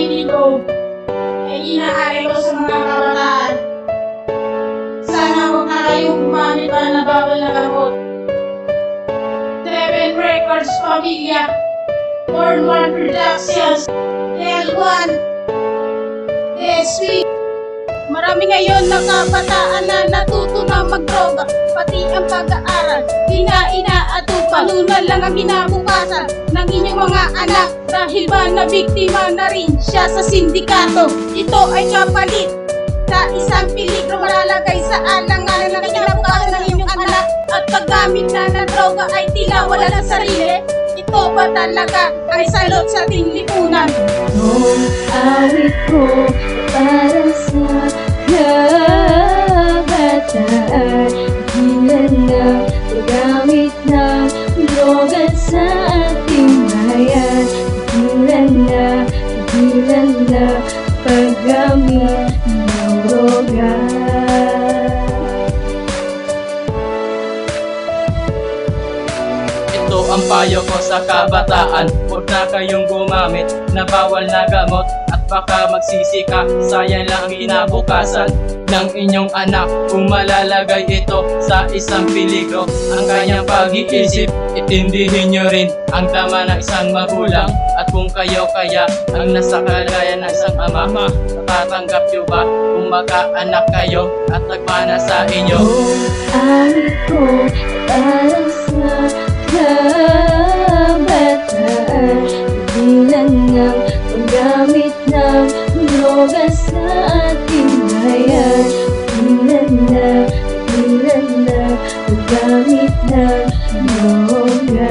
nililoob ay inaari ko sa mga kabataan. Sana huwag na kayong gumamit pa na bawal na gamot. 7 Records Pamilya, Born1 Productions, L1, DSP. Marami ngayon ng kabataan na natuto na magdroga, pati ang pag-aaral, di na inaatupa. Panunan lang ang kinabukasan ng inyong mga anak, dahil ba na biktima na rin siya sa sindikato. Ito ay kapalit sa isang peligro, malalagay sa alanganan ng kinabukasan ng inyong anak. At paggamit na ng droga ay tila wala ng sarili. Ito ba talaga ay salot sa ating lipunan? Ang awit ko para sa kabataan, ilan na paggamit ng droga sa ating bayan. Ilan na paggamit ng droga. Ito ang payo ko sa kabataan, huwag na kayong gumamit na bawal na gamot. At baka magsisi ka, sayang lang ang kinabukasan ng inyong anak kung malalagay ito sa isang peligro. Ang kanyang pag-iisip, itindihin nyo rin ang tama ng isang magulang. At kung kayo kaya ang nasa kalagayan ng isang ama, matatanggap nyo ba kung magkaanak kayo at nagmana sa inyo? Awit ko para sa kabataan, ilan ng paggamit ng droga sa ating bayan. Ilan na paggamit ng droga.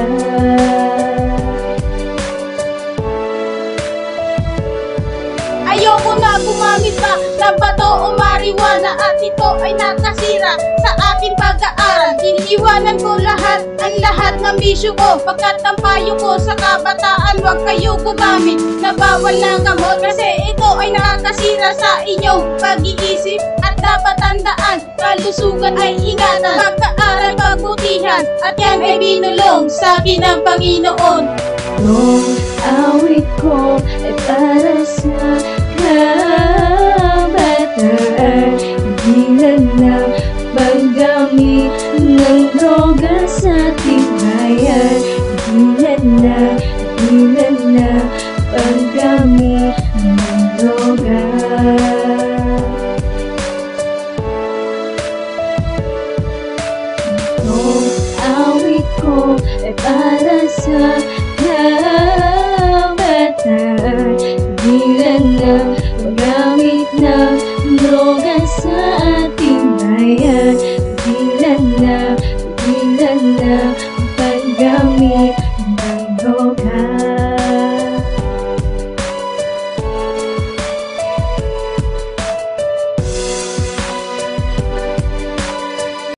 Ayoko na gumamit pa ng bato o marijuana, at ito ay nakasira sa aking pag-aaral. Iniiwanan ko lahat ng bisyo ko, pagkat ang payo ko sa kabataan, huwag kayo gumamit na bawal na gamot, kasi ito ay nakakasira sa inyong pag-iisip. At dapat tandaan, kalusugan ay ingatan, pag-aaral pagbutihan, at yan ay binulong sa akin ng Panginoon. Ang awit ko ay para sa kabataan, ilan na paggamit ng droga sa ating bayan. Ilan na paggamit ng droga. Ang awit ko ay para sa kabataan, ilan na paggamit ng droga sa ating bayan. Ilan na paggamit